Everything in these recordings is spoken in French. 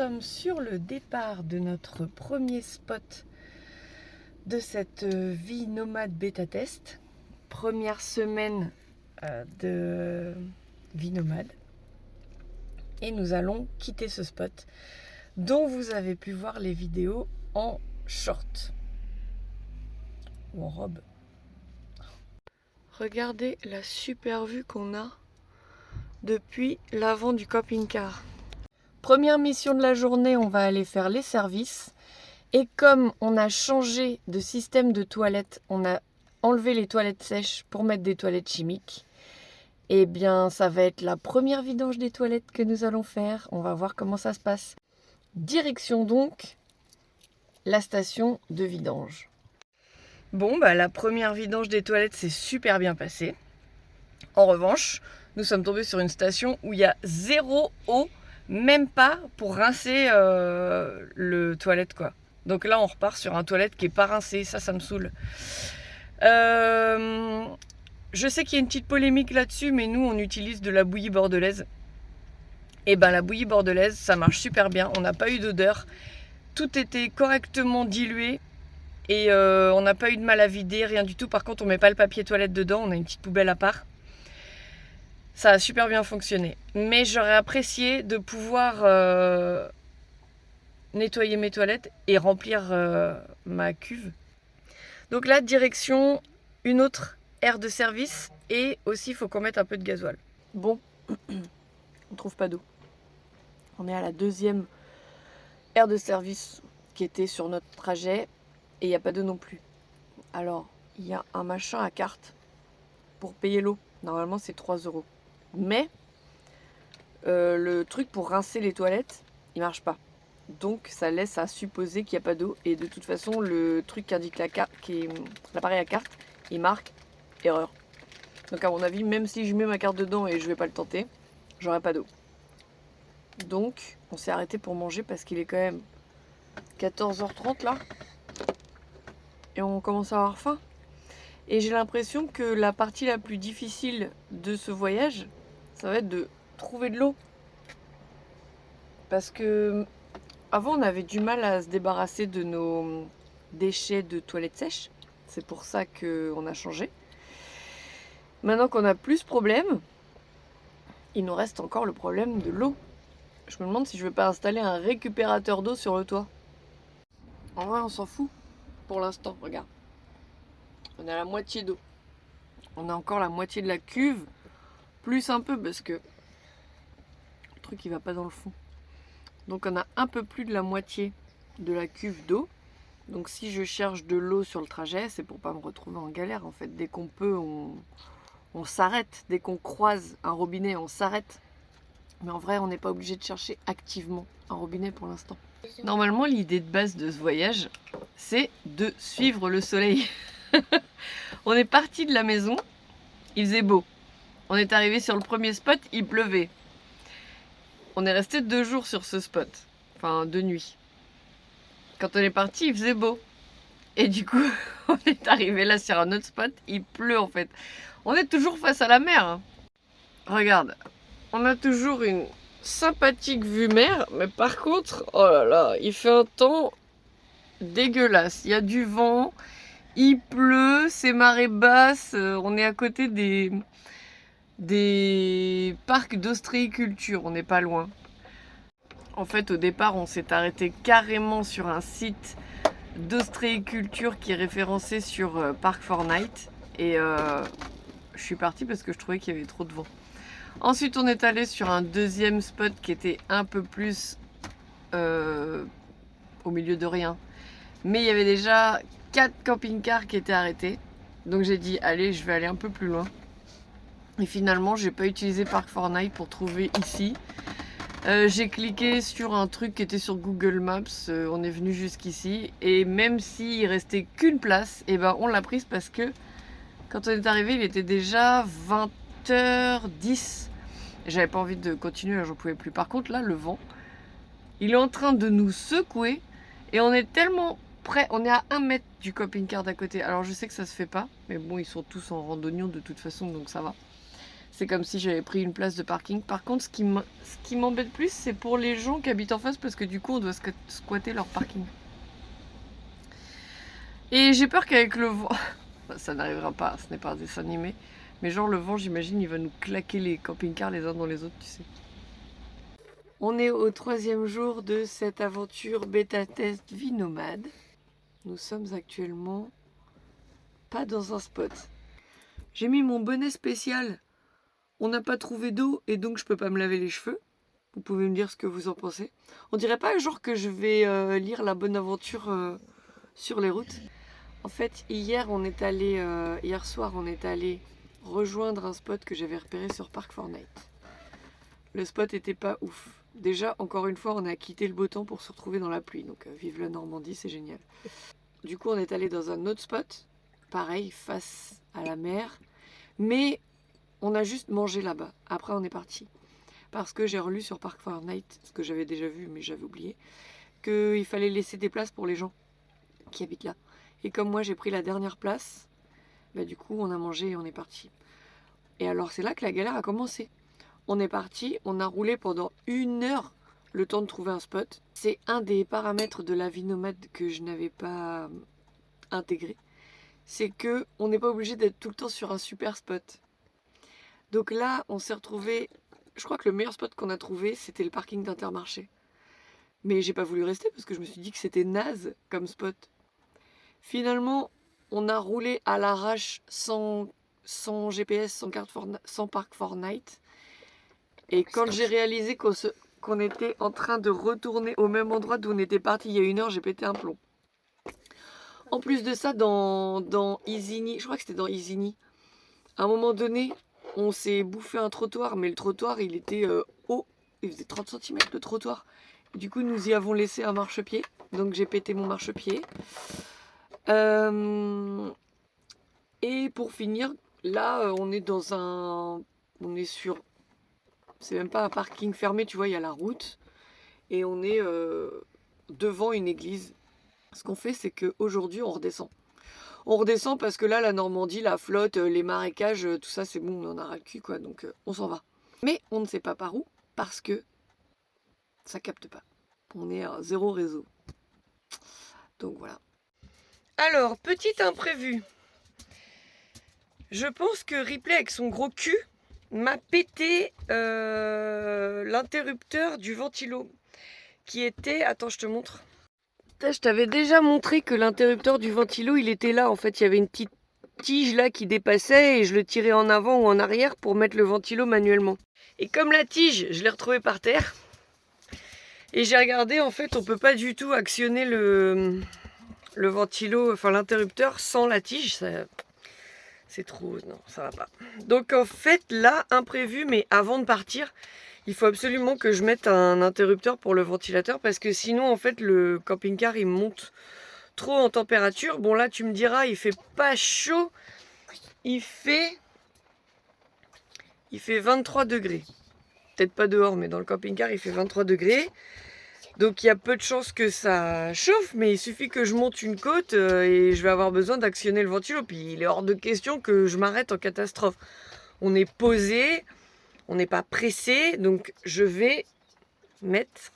sommes sur le départ de notre premier spot de cette vie nomade bêta test. Première semaine de vie nomade. Et nous allons quitter ce spot dont vous avez pu voir les vidéos en short ou en robe. Regardez la super vue qu'on a depuis l'avant du camping-car. Première mission de la journée, on va aller faire les services. Et comme on a changé de système de toilettes, on a enlevé les toilettes sèches pour mettre des toilettes chimiques. Eh bien, ça va être la première vidange des toilettes que nous allons faire. On va voir comment ça se passe. Direction donc la station de vidange. Bon, la première vidange des toilettes s'est super bien passée. En revanche, nous sommes tombés sur une station où il y a zéro eau, même pas pour rincer le toilette, quoi. Donc là, on repart sur un toilette qui n'est pas rincé. Ça me saoule. Je sais qu'il y a une petite polémique là-dessus, mais nous, on utilise de la bouillie bordelaise. Et la bouillie bordelaise, ça marche super bien. On n'a pas eu d'odeur. Tout était correctement dilué. Et on n'a pas eu de mal à vider, rien du tout. Par contre, on met pas le papier toilette dedans. On a une petite poubelle à part. Ça a super bien fonctionné. Mais j'aurais apprécié de pouvoir nettoyer mes toilettes et remplir ma cuve. Donc là, direction une autre aire de service. Et aussi, il faut qu'on mette un peu de gasoil. Bon, on trouve pas d'eau. On est à la deuxième aire de service qui était sur notre trajet. Et il n'y a pas d'eau non plus. Alors, il y a un machin à carte pour payer l'eau. Normalement, c'est 3 €. Mais le truc pour rincer les toilettes, il marche pas. Donc, ça laisse à supposer qu'il n'y a pas d'eau. Et de toute façon, le truc qui indique la carte, qui est l'appareil à carte, il marque erreur. Donc, à mon avis, même si je mets ma carte dedans et je vais pas le tenter, j'aurai pas d'eau. Donc, on s'est arrêté pour manger parce qu'il est quand même 14h30 là. Et on commence à avoir faim. Et j'ai l'impression que la partie la plus difficile de ce voyage, ça va être de trouver de l'eau. Parce que avant, on avait du mal à se débarrasser de nos déchets de toilettes sèches. C'est pour ça qu'on a changé. Maintenant qu'on a plus ce problème, il nous reste encore le problème de l'eau. Je me demande si je ne vais pas installer un récupérateur d'eau sur le toit. En vrai, on s'en fout. Pour l'instant, regarde. On a la moitié d'eau. On a encore la moitié de la cuve. Plus un peu parce que le truc il va pas dans le fond. Donc on a un peu plus de la moitié de la cuve d'eau. Donc si je cherche de l'eau sur le trajet, c'est pour pas me retrouver en galère en fait. Dès qu'on peut, on s'arrête. Dès qu'on croise un robinet, on s'arrête. Mais en vrai, on n'est pas obligé de chercher activement un robinet pour l'instant. Normalement, l'idée de base de ce voyage, c'est de suivre le soleil. On est parti de la maison, il faisait beau. On est arrivé sur le premier spot, il pleuvait. On est resté 2 jours sur ce spot, enfin 2 nuits. Quand on est parti, il faisait beau. Et du coup, on est arrivé là sur un autre spot, il pleut en fait. On est toujours face à la mer. Hein. Regarde, on a toujours une sympathique vue mer, mais par contre, oh là là, il fait un temps dégueulasse. Il y a du vent, il pleut, c'est marée basse, on est à côté des parcs d'ostréiculture, on n'est pas loin. En fait, au départ, on s'est arrêté carrément sur un site d'ostréiculture qui est référencé sur Park4Night. Et je suis partie parce que je trouvais qu'il y avait trop de vent. Ensuite, on est allé sur un deuxième spot qui était un peu plus au milieu de rien. Mais il y avait déjà 4 camping-cars qui étaient arrêtés. Donc j'ai dit, allez, je vais aller un peu plus loin. Et finalement, j'ai pas utilisé Park4Night pour trouver ici. J'ai cliqué sur un truc qui était sur Google Maps. On est venu jusqu'ici. Et même s'il restait qu'une place, et on l'a prise parce que quand on est arrivé, il était déjà 20h10. J'avais pas envie de continuer, j'en pouvais plus. Par contre, là, le vent, il est en train de nous secouer. Et on est tellement près, on est à 1 mètre du camping-car d'à côté. Alors je sais que ça se fait pas, mais bon, ils sont tous en randonnion de toute façon, donc ça va. C'est comme si j'avais pris une place de parking. Par contre, ce qui m'embête plus, c'est pour les gens qui habitent en face parce que du coup, on doit squatter leur parking. Et j'ai peur qu'avec le vent, ça n'arrivera pas, ce n'est pas un dessin animé, mais genre le vent, j'imagine, il va nous claquer les camping-cars les uns dans les autres, tu sais. On est au 3e jour de cette aventure bêta-test vie nomade. Nous sommes actuellement pas dans un spot. J'ai mis mon bonnet spécial. On n'a pas trouvé d'eau et donc je peux pas me laver les cheveux. Vous pouvez me dire ce que vous en pensez. On dirait pas genre que je vais lire La Bonne Aventure sur les routes. En fait, hier soir, on est allé rejoindre un spot que j'avais repéré sur Park4Night. Le spot était pas ouf. Déjà, encore une fois, on a quitté le beau temps pour se retrouver dans la pluie. Donc, vive la Normandie, c'est génial. Du coup, on est allé dans un autre spot, pareil, face à la mer. Mais on a juste mangé là-bas. Après, on est parti. Parce que j'ai relu sur Park4Night, ce que j'avais déjà vu, mais j'avais oublié, qu'il fallait laisser des places pour les gens qui habitent là. Et comme moi, j'ai pris la dernière place, bah, du coup, on a mangé et on est parti. Et alors, c'est là que la galère a commencé. On est parti, on a roulé pendant 1 heure le temps de trouver un spot. C'est un des paramètres de la vie nomade que je n'avais pas intégré. C'est que on n'est pas obligé d'être tout le temps sur un super spot. Donc là, on s'est retrouvé. Je crois que le meilleur spot qu'on a trouvé, c'était le parking d'Intermarché. Mais j'ai pas voulu rester parce que je me suis dit que c'était naze comme spot. Finalement, on a roulé à l'arrache sans GPS, sans Park4Night. Et quand j'ai réalisé qu'on était en train de retourner au même endroit d'où on était parti il y a 1 heure, j'ai pété un plomb. En plus de ça, dans Isigny, je crois que c'était dans Isigny, à un moment donné, on s'est bouffé un trottoir, mais le trottoir, il était haut. Il faisait 30 cm le trottoir. Du coup, nous y avons laissé un marchepied. Donc, j'ai pété mon marchepied. Et pour finir, là, on est dans un... On est sur... C'est même pas un parking fermé, tu vois, il y a la route. Et on est devant une église. Ce qu'on fait, c'est qu'aujourd'hui, on redescend. On redescend parce que là, la Normandie, la flotte, les marécages, tout ça, c'est bon, on en a ras le cul, quoi. Donc, on s'en va. Mais on ne sait pas par où parce que ça capte pas. On est à 0 réseau. Donc, voilà. Alors, petit imprévu. Je pense que Ripley, avec son gros cul, m'a pété l'interrupteur du ventilo qui était... Attends, je te montre. Je t'avais déjà montré que l'interrupteur du ventilo, il était là. En fait, il y avait une petite tige là qui dépassait et je le tirais en avant ou en arrière pour mettre le ventilo manuellement. Et comme la tige, je l'ai retrouvée par terre. Et j'ai regardé, en fait, on peut pas du tout actionner le ventilo, enfin l'interrupteur sans la tige. C'est trop... Non, ça va pas. Donc en fait, là, imprévu, mais avant de partir, il faut absolument que je mette un interrupteur pour le ventilateur parce que sinon, en fait, le camping-car, il monte trop en température. Bon, là, tu me diras, il fait pas chaud. Il fait 23 degrés. Peut-être pas dehors, mais dans le camping-car, il fait 23 degrés. Donc, il y a peu de chances que ça chauffe, mais il suffit que je monte une côte et je vais avoir besoin d'actionner le ventilo. Puis, il est hors de question que je m'arrête en catastrophe. On est posé, on n'est pas pressé, donc je vais mettre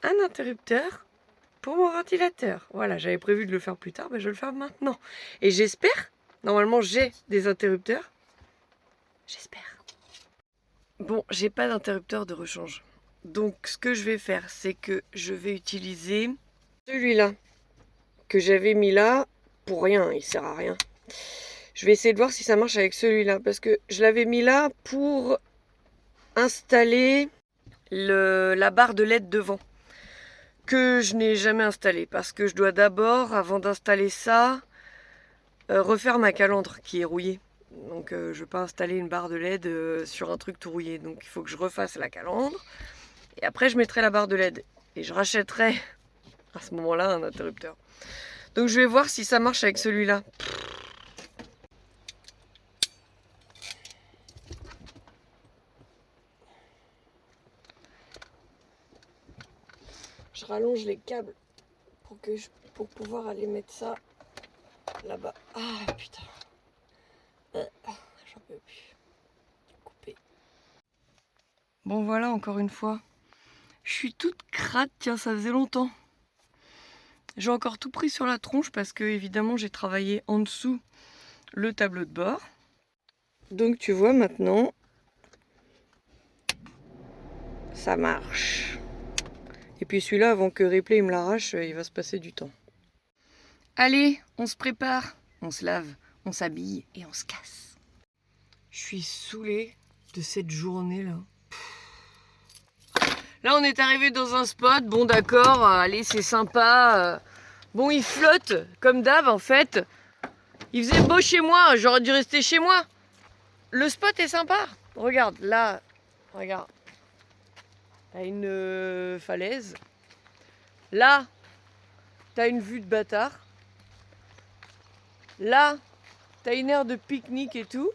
un interrupteur pour mon ventilateur. Voilà, j'avais prévu de le faire plus tard, mais je vais le faire maintenant. Et j'espère, normalement j'ai des interrupteurs. J'espère. Bon, j'ai pas d'interrupteur de rechange. Donc ce que je vais faire, c'est que je vais utiliser celui-là que j'avais mis là pour rien, il sert à rien. Je vais essayer de voir si ça marche avec celui-là parce que je l'avais mis là pour installer la barre de LED devant que je n'ai jamais installée parce que je dois d'abord, avant d'installer ça, refaire ma calandre qui est rouillée. Donc je ne vais pas installer une barre de LED sur un truc tout rouillé. Donc il faut que je refasse la calandre. Et après je mettrai la barre de LED. Et je rachèterai à ce moment-là un interrupteur. Donc je vais voir si ça marche avec celui-là. Je rallonge les câbles pour pouvoir aller mettre ça là-bas. Ah putain. J'en peux plus. Bon voilà, encore une fois. Je suis toute crade, tiens, ça faisait longtemps. J'ai encore tout pris sur la tronche parce que évidemment j'ai travaillé en dessous le tableau de bord. Donc tu vois maintenant, ça marche. Et puis celui-là, avant que Ripley il me l'arrache, il va se passer du temps. Allez, on se prépare, on se lave, on s'habille et on se casse. Je suis saoulée de cette journée-là. Là, on est arrivé dans un spot, bon d'accord, allez, c'est sympa. Bon, il flotte, comme d'hab, en fait. Il faisait beau chez moi, j'aurais dû rester chez moi. Le spot est sympa. Regarde, là, regarde. T'as une falaise. Là, t'as une vue de bâtard. Là, t'as une aire de pique-nique et tout.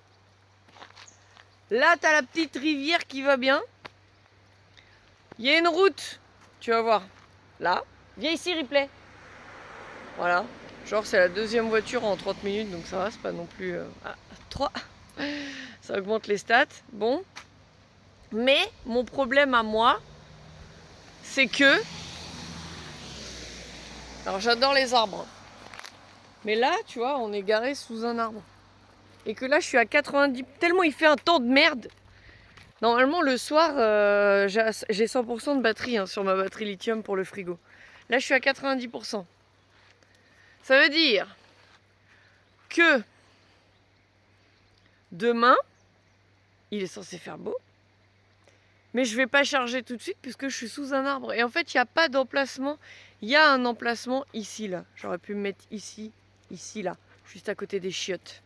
Là, t'as la petite rivière qui va bien. Il y a une route, tu vas voir. Là, viens ici, Ripley. Voilà. Genre, c'est la deuxième voiture en 30 minutes, donc ça va, c'est pas non plus... 3. Ça augmente les stats. Bon. Mais, mon problème à moi, c'est que... Alors, j'adore les arbres. Mais là, tu vois, on est garé sous un arbre. Et que là, je suis à 90... Tellement il fait un temps de merde. Normalement, le soir, j'ai 100% de batterie sur ma batterie lithium pour le frigo. Là, je suis à 90%. Ça veut dire que demain, il est censé faire beau, mais je vais pas charger tout de suite puisque je suis sous un arbre. Et en fait, il n'y a pas d'emplacement. Il y a un emplacement ici, là. J'aurais pu me mettre ici, là, juste à côté des chiottes.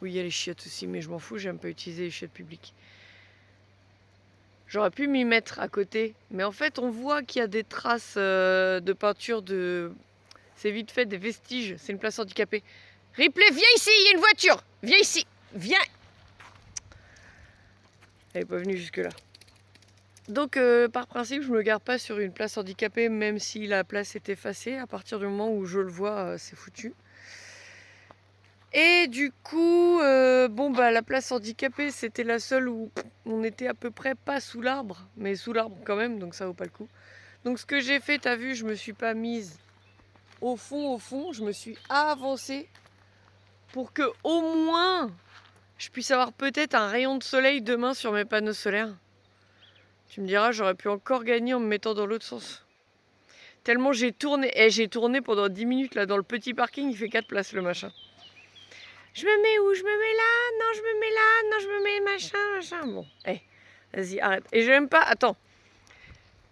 Oui, il y a les chiottes aussi, mais je m'en fous, j'aime pas utiliser les chiottes publiques. J'aurais pu m'y mettre à côté, mais en fait, on voit qu'il y a des traces de peinture de... C'est vite fait des vestiges, c'est une place handicapée. Ripley, viens ici, il y a une voiture. Viens ici, viens. Elle n'est pas venue jusque-là. Donc, par principe, je ne me gare pas sur une place handicapée, même si la place est effacée. À partir du moment où je le vois, c'est foutu. Et du coup, la place handicapée, c'était la seule où on était à peu près pas sous l'arbre, mais sous l'arbre quand même, donc ça vaut pas le coup. Donc, ce que j'ai fait, t'as vu, je me suis pas mise au fond, je me suis avancée pour que au moins je puisse avoir peut-être un rayon de soleil demain sur mes panneaux solaires. Tu me diras, j'aurais pu encore gagner en me mettant dans l'autre sens. Tellement j'ai tourné. J'ai tourné pendant 10 minutes là dans le petit parking, il fait 4 places le machin. Je me mets où? Je me mets là? Non, je me mets là? Non, je me mets machin. Bon, vas-y, arrête. Et je sais même pas, attends.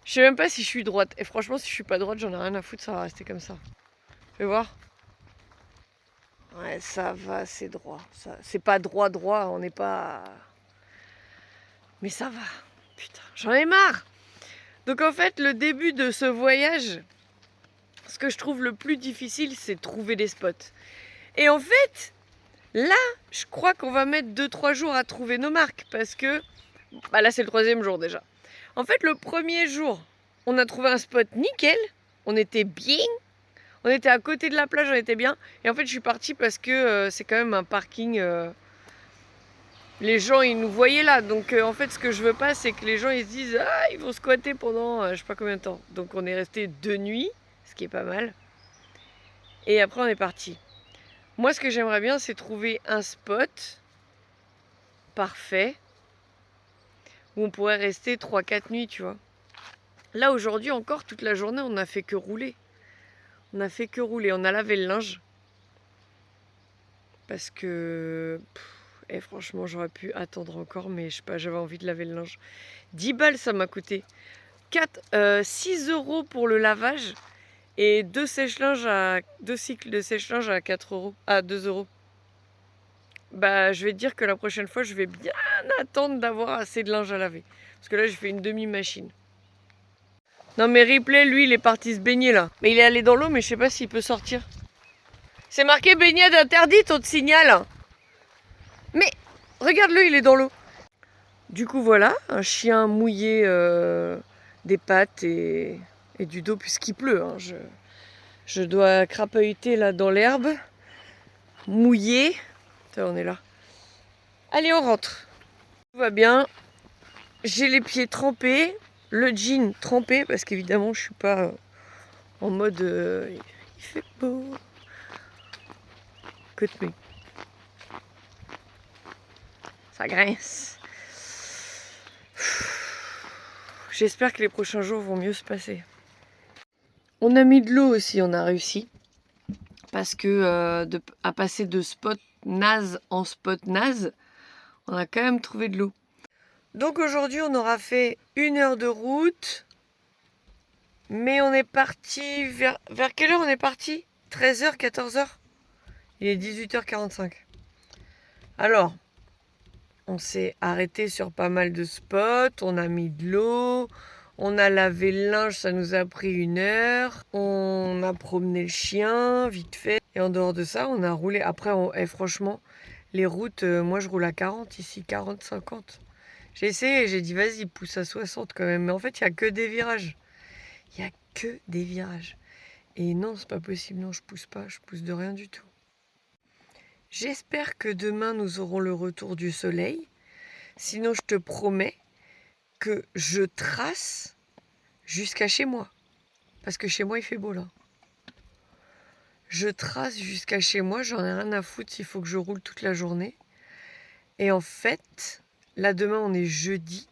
Je sais même pas si je suis droite. Et franchement, si je suis pas droite, j'en ai rien à foutre, ça va rester comme ça. Fais voir. Ouais, ça va, c'est droit. C'est pas droit, on n'est pas... Mais ça va. Putain, j'en ai marre. Donc en fait, le début de ce voyage, ce que je trouve le plus difficile, c'est de trouver des spots. Et en fait, là, je crois qu'on va mettre 2-3 jours à trouver nos marques. Parce que, là c'est le 3e jour déjà. En fait, le 1er jour, on a trouvé un spot nickel. On était bien. On était à côté de la plage, on était bien. Et en fait, je suis partie parce que c'est quand même un parking... les gens, ils nous voyaient là. Donc, en fait, ce que je veux pas, c'est que les gens, ils se disent « Ah, ils vont squatter pendant je sais pas combien de temps. » Donc, on est resté 2 nuits, ce qui est pas mal. Et après, on est parti. Moi, ce que j'aimerais bien, c'est trouver un spot parfait où on pourrait rester 3-4 nuits, tu vois. Là, aujourd'hui, encore, toute la journée, on n'a fait que rouler. On a fait que rouler. On a lavé le linge. Parce que... Et franchement, j'aurais pu attendre encore, mais je sais pas, j'avais envie de laver le linge. 10 balles, ça m'a coûté. 6 € pour le lavage et 2 cycles de sèche-linge à 4 €, à 2 €. Bah, je vais te dire que la prochaine fois, je vais bien attendre d'avoir assez de linge à laver. Parce que là, j'ai fait une demi-machine. Non, mais Ripley, lui, il est parti se baigner là. Mais il est allé dans l'eau, mais je sais pas s'il peut sortir. C'est marqué baignade interdite, on te signale. Mais regarde-le, il est dans l'eau. Du coup, voilà, un chien mouillé des pattes et du dos puisqu'il pleut. Hein. Je dois crapahuter là dans l'herbe, mouillé. On est là. Allez, on rentre. Tout va bien. j'ai les pieds trempés, le jean trempé, parce qu'évidemment je suis pas en mode il fait beau. Écoute-moi. Ça grince. J'espère que les prochains jours vont mieux se passer. On a mis de l'eau aussi, on a réussi. Parce que à passer de spot naze en spot naze, on a quand même trouvé de l'eau. Donc aujourd'hui, on aura fait 1 heure de route. Mais on est parti vers quelle heure on est parti? 13h, 14h? Il est 18h45. Alors, on s'est arrêté sur pas mal de spots, on a mis de l'eau, on a lavé le linge, ça nous a pris 1 heure, on a promené le chien, vite fait. Et en dehors de ça, on a roulé. Après, franchement, les routes, moi je roule à 40 ici, 40, 50. J'ai essayé, j'ai dit vas-y, pousse à 60 quand même. Mais en fait, il n'y a que des virages. Il n'y a que des virages. Et non, c'est pas possible, non, je pousse pas, je pousse de rien du tout. J'espère que demain nous aurons le retour du soleil. Sinon, je te promets que je trace jusqu'à chez moi. Parce que chez moi, il fait beau là. Je trace jusqu'à chez moi, j'en ai rien à foutre s'il faut que je roule toute la journée. Et en fait, là demain, on est jeudi.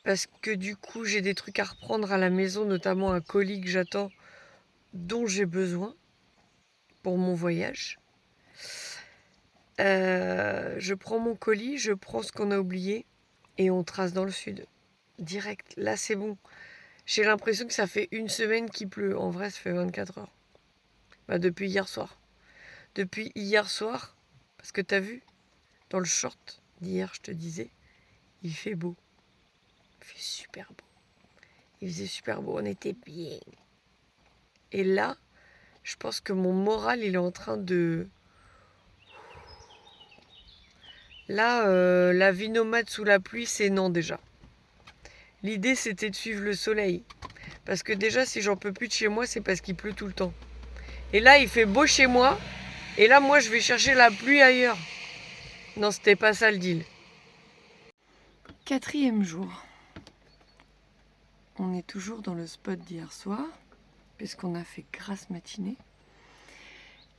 Parce que du coup, j'ai des trucs à reprendre à la maison, notamment un colis que j'attends, dont j'ai besoin pour mon voyage. Je prends mon colis, je prends ce qu'on a oublié et on trace dans le sud. Direct, là c'est bon. J'ai l'impression que ça fait 1 semaine qu'il pleut. En vrai, ça fait 24 heures. Bah, depuis hier soir. Depuis hier soir, parce que t'as vu, dans le short d'hier, je te disais, il fait beau. Il fait super beau. Il faisait super beau, on était bien. Et là, je pense que mon moral, il est en train de... Là, la vie nomade sous la pluie, c'est non déjà. L'idée, c'était de suivre le soleil. Parce que déjà, si j'en peux plus de chez moi, c'est parce qu'il pleut tout le temps. Et là, il fait beau chez moi. Et là, moi, je vais chercher la pluie ailleurs. Non, c'était pas ça le deal. 4e jour. On est toujours dans le spot d'hier soir, puisqu'on a fait grasse matinée.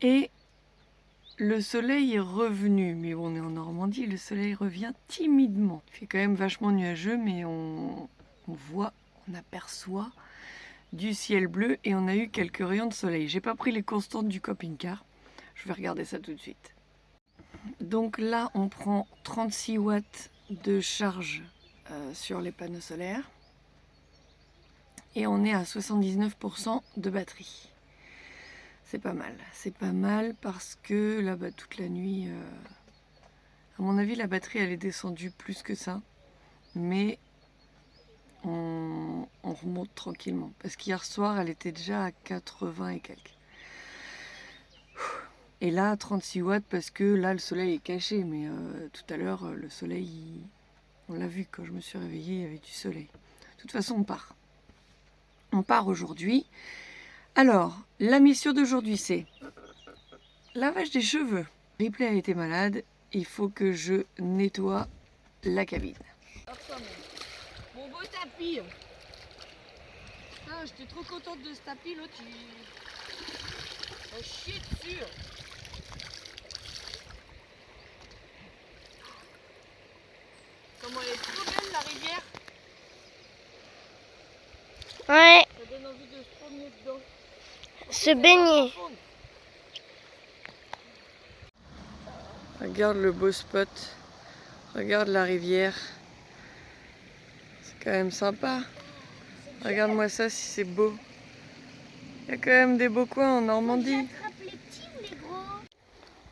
Et le soleil est revenu. Mais bon, on est en Normandie, le soleil revient timidement. Il fait quand même vachement nuageux, mais on voit, on aperçoit du ciel bleu et on a eu quelques rayons de soleil. J'ai pas pris les constantes du camping-car. Je vais regarder ça tout de suite. Donc là, on prend 36 watts de charge sur les panneaux solaires. Et on est à 79% de batterie. C'est pas mal. C'est pas mal parce que là, toute la nuit, à mon avis, la batterie, elle est descendue plus que ça. Mais on remonte tranquillement. Parce qu'hier soir, elle était déjà à 80 et quelques. Et là, 36 watts parce que là, le soleil est caché. Mais tout à l'heure, le soleil, on l'a vu quand je me suis réveillée, il y avait du soleil. De toute façon, on part. On part aujourd'hui. Alors, la mission d'aujourd'hui, c'est lavage des cheveux. Ripley a été malade. Il faut que je nettoie la cabine. Mon beau tapis. Ah, j'étais trop contente de ce tapis. L'autre, il chier dessus. Comment elle est trop belle la rivière. Ouais. Ça donne envie de se promener dedans. Se baigner. Regarde le beau spot. Regarde la rivière. C'est quand même sympa. Regarde-moi ça si c'est beau. Il y a quand même des beaux coins en Normandie.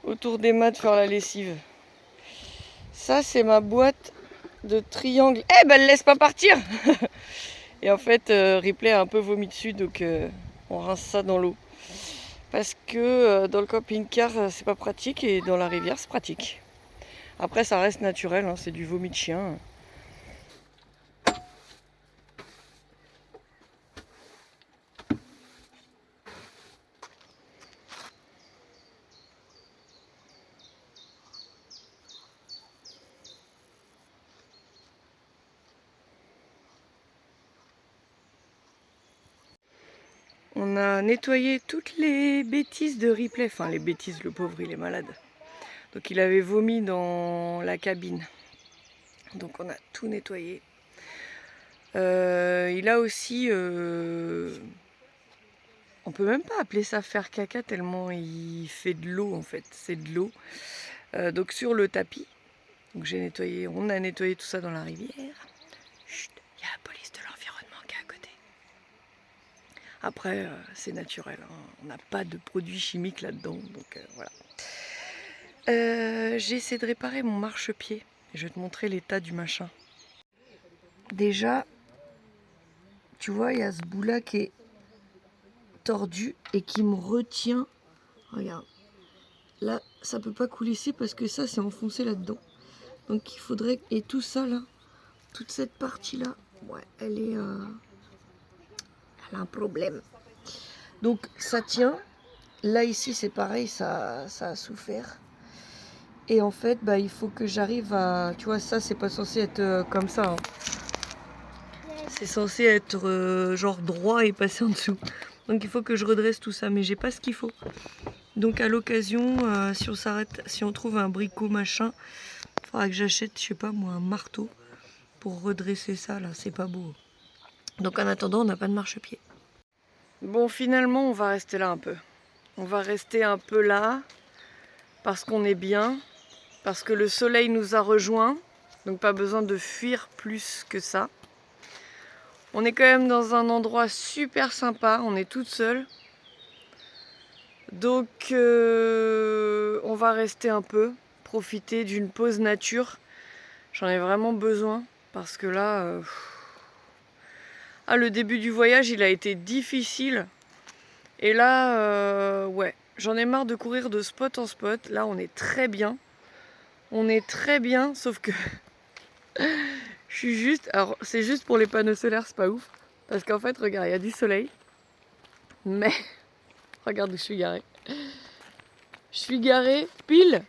Autour des mâts de faire la lessive. Ça, c'est ma boîte de triangle. Eh ben, elle laisse pas partir. Et en fait, Ripley a un peu vomi dessus, donc on rince ça dans l'eau. Parce que dans le camping-car, c'est pas pratique, et dans la rivière, c'est pratique. Après, ça reste naturel, hein, c'est du vomi de chien. On a nettoyé toutes les bêtises de Ripley. Enfin, les bêtises, le pauvre, il est malade. Donc il avait vomi dans la cabine. Donc on a tout nettoyé. Il a aussi... on peut même pas appeler ça faire caca tellement il fait de l'eau en fait. C'est de l'eau. Donc sur le tapis. Donc on a nettoyé tout ça dans la rivière. Chut, il y a la police de l'environnement qui est à côté. Après, c'est naturel. Hein. On n'a pas de produits chimiques là-dedans. Donc voilà. J'ai essayé de réparer mon marchepied. Je vais te montrer l'état du machin. Déjà, tu vois, il y a ce bout-là qui est tordu et qui me retient. Regarde. Là, ça peut pas couler ici parce que ça, c'est enfoncé là-dedans. Donc il faudrait... Et tout ça, là, toute cette partie-là, ouais, elle a un problème. Donc ça tient. Là, ici, c'est pareil, ça a souffert. Et en fait, bah, il faut que j'arrive à... Tu vois, ça, c'est pas censé être comme ça. Hein. C'est censé être genre droit et passer en dessous. Donc il faut que je redresse tout ça, mais j'ai pas ce qu'il faut. Donc à l'occasion, si on s'arrête, si on trouve un bricot machin, il faudra que j'achète, je sais pas moi, un marteau pour redresser ça là, c'est pas beau. Donc en attendant, on n'a pas de marchepied. Bon, finalement, on va rester là un peu. On va rester un peu là parce qu'on est bien, parce que le soleil nous a rejoints, donc pas besoin de fuir plus que ça. On est quand même dans un endroit super sympa, on est toute seule. Donc on va rester un peu, profiter d'une pause nature. J'en ai vraiment besoin parce que là, le début du voyage il a été difficile. Et là, ouais, j'en ai marre de courir de spot en spot. Là on est très bien. On est très bien, sauf que je suis juste... Alors c'est juste pour les panneaux solaires, c'est pas ouf. Parce qu'en fait, regarde, il y a du soleil. Mais, regarde où je suis garée. Je suis garée pile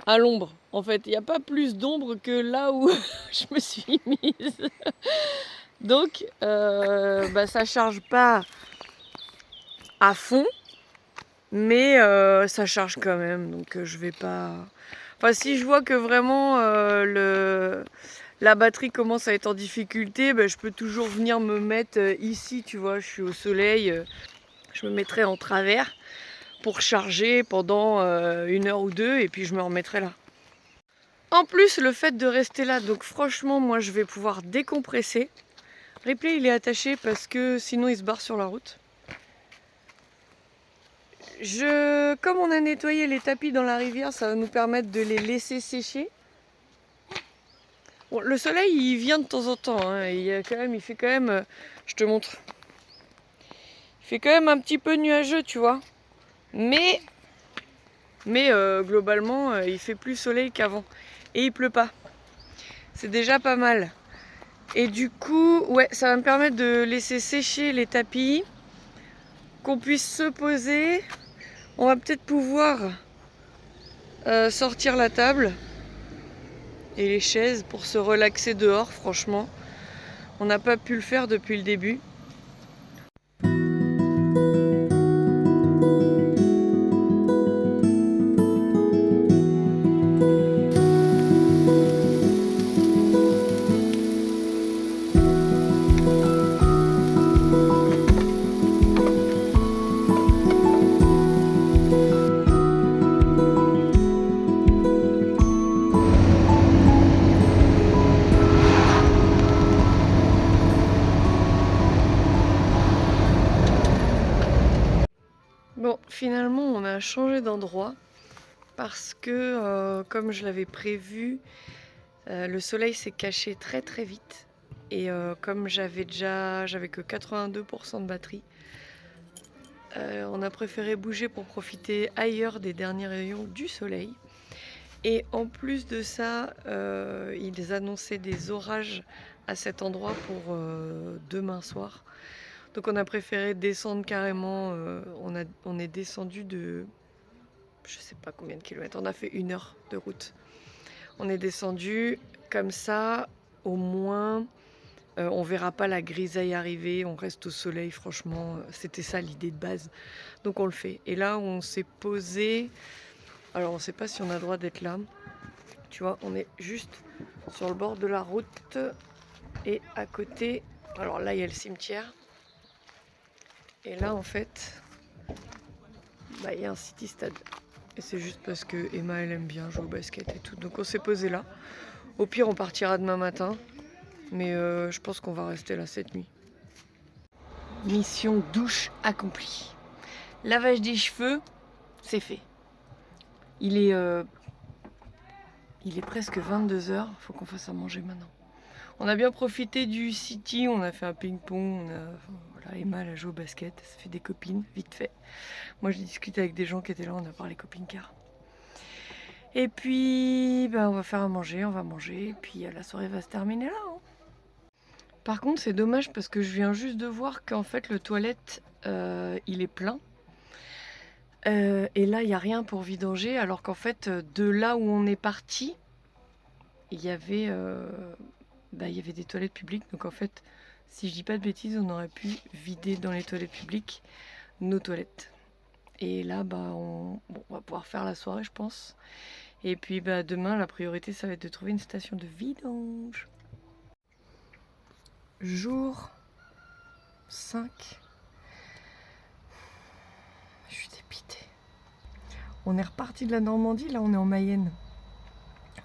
à l'ombre. En fait, il n'y a pas plus d'ombre que là où je me suis mise. Donc, ça charge pas à fond, mais ça charge quand même. Donc, je vais pas... Enfin, si je vois que vraiment la batterie commence à être en difficulté, je peux toujours venir me mettre ici, tu vois. Je suis au soleil, je me mettrai en travers pour charger pendant 1 heure ou 2 et puis je me remettrai là. En plus, le fait de rester là, donc franchement, moi je vais pouvoir décompresser. Ripley, il est attaché parce que sinon il se barre sur la route. Comme on a nettoyé les tapis dans la rivière, ça va nous permettre de les laisser sécher. Bon, le soleil, il vient de temps en temps. Hein. Il fait quand même, je te montre. Il fait quand même un petit peu nuageux, tu vois. Mais globalement, il fait plus soleil qu'avant. Et il pleut pas. C'est déjà pas mal. Et du coup, ouais, ça va me permettre de laisser sécher les tapis, qu'on puisse se poser. On va peut-être pouvoir sortir la table et les chaises pour se relaxer dehors, franchement. On n'a pas pu le faire depuis le début. Bon, finalement, on a changé d'endroit parce que, comme je l'avais prévu, le soleil s'est caché très très vite. Et comme j'avais que 82% de batterie, on a préféré bouger pour profiter ailleurs des derniers rayons du soleil. Et en plus de ça, ils annonçaient des orages à cet endroit pour demain soir. Donc on a préféré descendre carrément, on est descendu de je sais pas combien de kilomètres, on a fait 1 heure de route. On est descendu comme ça, au moins On verra pas la grisaille arriver, on reste au soleil, franchement, c'était ça l'idée de base. Donc on le fait. Et là, on s'est posé. Alors on sait pas si on a le droit d'être là. Tu vois, on est juste sur le bord de la route. Et à côté, alors là, il y a le cimetière. Et là, en fait, bah, il y a un city stade. Et c'est juste parce que Emma, elle aime bien jouer au basket et tout. Donc on s'est posé là. Au pire, on partira demain matin. Mais je pense qu'on va rester là cette nuit. Mission douche accomplie. Lavage des cheveux, c'est fait. Il est presque 22 h. Faut qu'on fasse à manger maintenant. On a bien profité du city. On a fait un ping-pong. Voilà, Emma, elle a joué au basket. Elle s'est fait des copines, vite fait. Moi, j'ai discuté avec des gens qui étaient là. On a parlé copine-car. Et puis, on va faire à manger. On va manger. Et puis, la soirée va se terminer là. Hein. Par contre, c'est dommage parce que je viens juste de voir qu'en fait, le toilette, il est plein. Et là, il n'y a rien pour vidanger, alors qu'en fait, de là où on est parti, il y avait des toilettes publiques. Donc en fait, si je dis pas de bêtises, on aurait pu vider dans les toilettes publiques nos toilettes. Et là, on va pouvoir faire la soirée, je pense. Et puis demain, la priorité, ça va être de trouver une station de vidange. Jour 5. Je suis dépitée. On est reparti de la Normandie, là on est en Mayenne.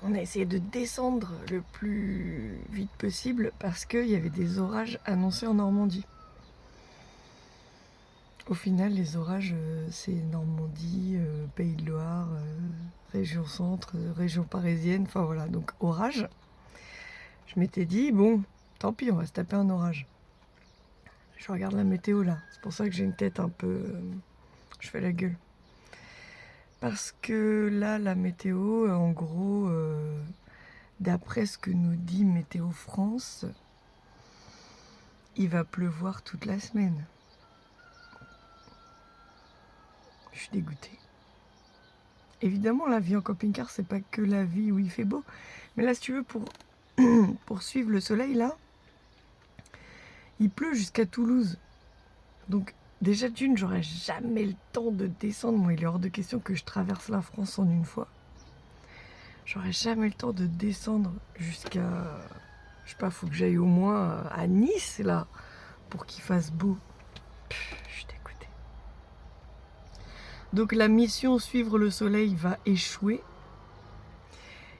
On a essayé de descendre le plus vite possible parce qu'il y avait des orages annoncés en Normandie. Au final, les orages, c'est Normandie, Pays de Loire, région centre, région parisienne, enfin voilà, donc orage. Je m'étais dit, bon, tant pis, on va se taper un orage. Je regarde la météo là, c'est pour ça que j'ai une tête un peu... je fais la gueule. Parce que là, la météo, en gros, d'après ce que nous dit Météo France, il va pleuvoir toute la semaine. Je suis dégoûtée. Évidemment, la vie en camping-car, c'est pas que la vie où il fait beau. Mais là, si tu veux, pour suivre le soleil, là, il pleut jusqu'à Toulouse. Donc, déjà d'une, j'aurais jamais le temps de descendre. Moi, il est hors de question que je traverse la France en une fois. J'aurais jamais le temps de descendre jusqu'à... je sais pas, faut que j'aille au moins à Nice, là, pour qu'il fasse beau. Je suis dégoûtée. Donc la mission suivre le soleil va échouer.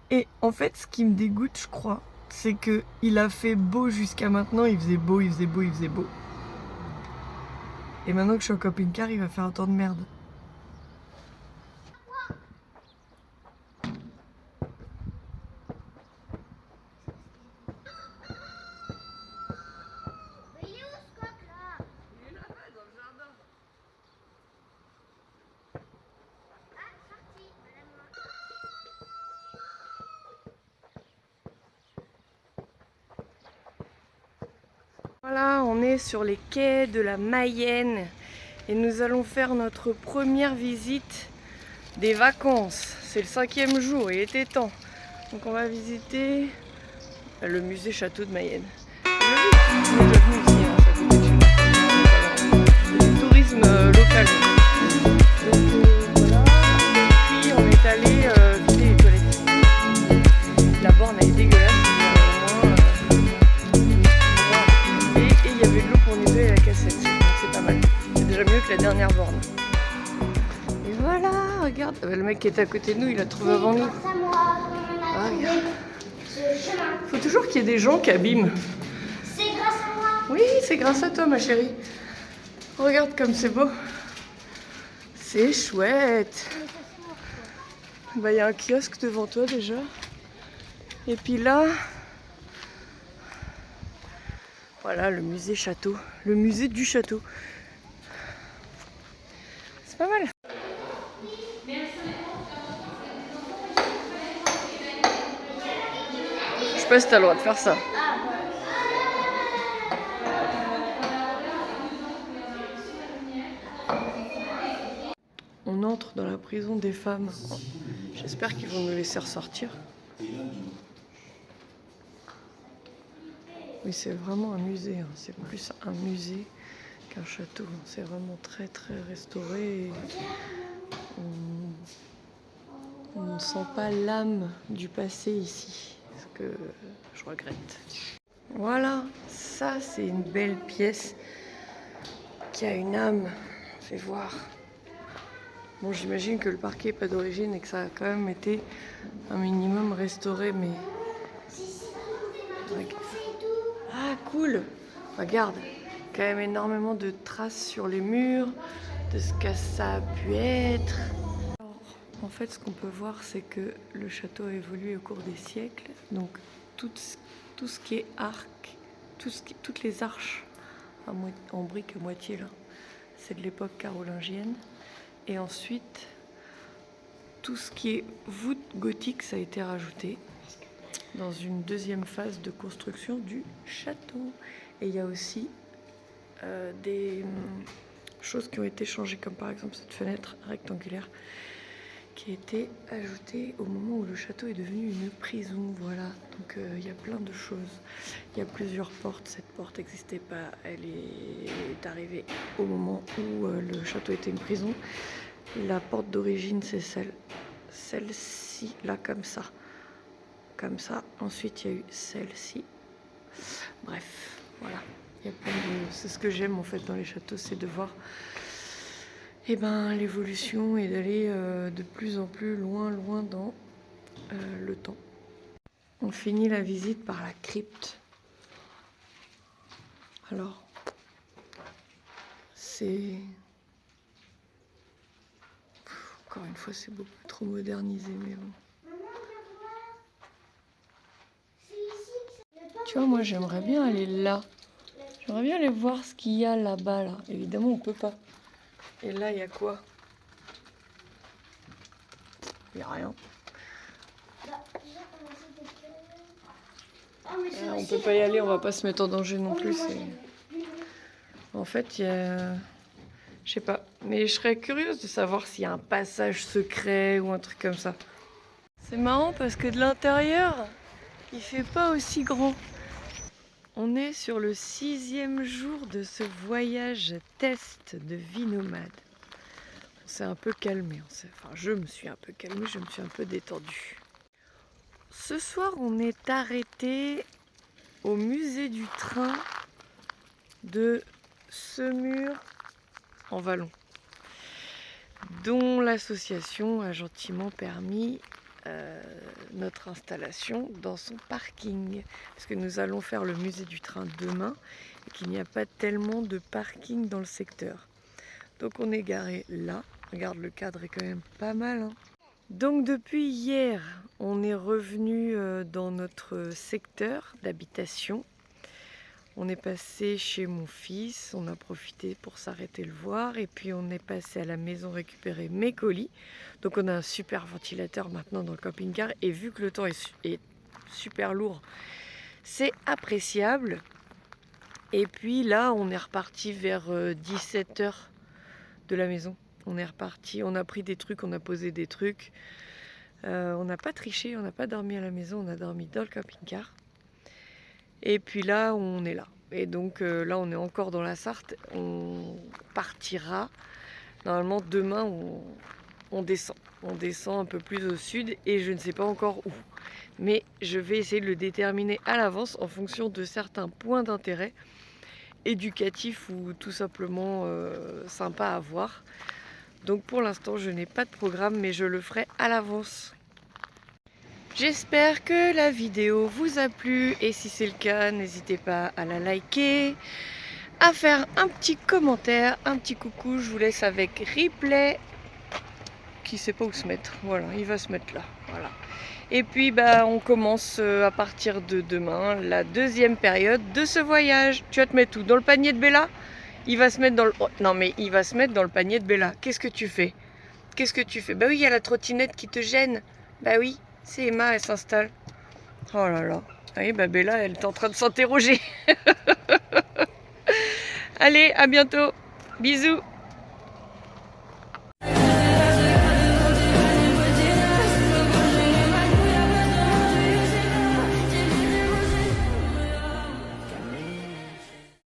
Et en fait, ce qui me dégoûte, je crois, c'est que il a fait beau jusqu'à maintenant. Il faisait beau, il faisait beau, il faisait beau. Et maintenant que je suis en camping-car, il va faire un temps de merde. Voilà, on est sur les quais de la Mayenne et nous allons faire notre première visite des vacances. C'est le 5e jour, il était temps. Donc on va visiter le musée Château de Mayenne. On est déjà venu ici, hein, ça coûte cher. C'est du tourisme local. Donc voilà, et puis on est allé vider les toilettes. La borne elle est dégueulasse. Et il y avait de l'eau pour nettoyer la cassette, donc c'est pas mal. C'est déjà mieux que la dernière borne. Et voilà, regarde, le mec qui est à côté de nous, il a trouvé avant nous. Ah, regarde. Faut toujours qu'il y ait des gens qui abîment. C'est grâce à moi. Oui, c'est grâce à toi, ma chérie. Regarde comme c'est beau. C'est chouette. Il y a un kiosque devant toi déjà. Et puis là, voilà le musée château. Le musée du château. C'est pas mal. Je sais pas si t'as le droit de faire ça. On entre dans la prison des femmes. J'espère qu'ils vont nous laisser ressortir. Oui, c'est vraiment un musée, hein. C'est plus un musée qu'un château. C'est vraiment très très restauré. Et on ne sent pas l'âme du passé ici, ce que je regrette. Voilà, ça c'est une belle pièce qui a une âme. Fais voir. Bon, j'imagine que le parquet n'est pas d'origine et que ça a quand même été un minimum restauré, mais... Ah, cool! Regarde, quand même énormément de traces sur les murs, de ce que ça a pu être. Alors, en fait, ce qu'on peut voir, c'est que le château a évolué au cours des siècles. Donc, tout ce qui est arc, toutes les arches en briques à moitié, là, c'est de l'époque carolingienne. Et ensuite, tout ce qui est voûte gothique, ça a été rajouté dans une deuxième phase de construction du château. Et il y a aussi des choses qui ont été changées, comme par exemple cette fenêtre rectangulaire qui a été ajoutée au moment où le château est devenu une prison. Voilà, donc il y a plein de choses. Il y a plusieurs portes. Cette porte n'existait pas, elle est arrivée au moment où le château était une prison. La porte d'origine, c'est celle-ci, là, comme ça. Comme ça. Ensuite, il y a eu celle-ci. Bref, voilà. Il y a plein de... C'est ce que j'aime en fait dans les châteaux, c'est de voir l'évolution et d'aller de plus en plus loin dans le temps. On finit la visite par la crypte. Alors, c'est... Encore une fois, c'est beaucoup trop modernisé, mais bon. Tu vois, moi j'aimerais bien aller là. J'aimerais bien aller voir ce qu'il y a là-bas, là. Évidemment, on peut pas. Et là, il y a quoi? Il n'y a rien. On peut pas y aller, on va pas se mettre en danger non plus. En fait, il y a... Je sais pas. Mais je serais curieuse de savoir s'il y a un passage secret ou un truc comme ça. C'est marrant parce que de l'intérieur, il fait pas aussi grand. On est sur le 6e jour de ce voyage test de vie nomade. On s'est un peu calmé, enfin je me suis un peu calmée, je me suis un peu détendue. Ce soir, on est arrêté au musée du train de Semur en Vallon, dont l'association a gentiment permis notre installation dans son parking, parce que nous allons faire le musée du train demain et qu'il n'y a pas tellement de parking dans le secteur. Donc on est garé là. Regarde, le cadre est quand même pas mal, hein. Donc depuis hier, on est revenu dans notre secteur d'habitation. On est passé chez mon fils, on a profité pour s'arrêter le voir et puis on est passé à la maison récupérer mes colis. Donc on a un super ventilateur maintenant dans le camping-car et vu que le temps est super lourd, c'est appréciable. Et puis là, on est reparti vers 17h de la maison. On est reparti, on a pris des trucs, on a posé des trucs. On n'a pas triché, on n'a pas dormi à la maison, on a dormi dans le camping-car. Et puis là, on est là. Et donc là, on est encore dans la Sarthe. On partira. Normalement, demain, on descend. On descend un peu plus au sud et je ne sais pas encore où. Mais je vais essayer de le déterminer à l'avance en fonction de certains points d'intérêt éducatifs ou tout simplement sympas à voir. Donc pour l'instant, je n'ai pas de programme, mais je le ferai à l'avance. J'espère que la vidéo vous a plu et si c'est le cas, n'hésitez pas à la liker, à faire un petit commentaire, un petit coucou. Je vous laisse avec Ripley qui sait pas où se mettre. Voilà, il va se mettre là. Voilà. Et puis on commence à partir de demain la deuxième période de ce voyage. Tu vas te mettre où? Dans le panier de Bella? Il va se mettre dans le... Oh, non mais il va se mettre dans le panier de Bella. Qu'est-ce que tu fais? Qu'est-ce que tu fais? Bah oui, il y a la trottinette qui te gêne. Bah oui, c'est Emma, elle s'installe. Oh là là. Ah oui, Bella, elle est en train de s'interroger. Allez, à bientôt. Bisous.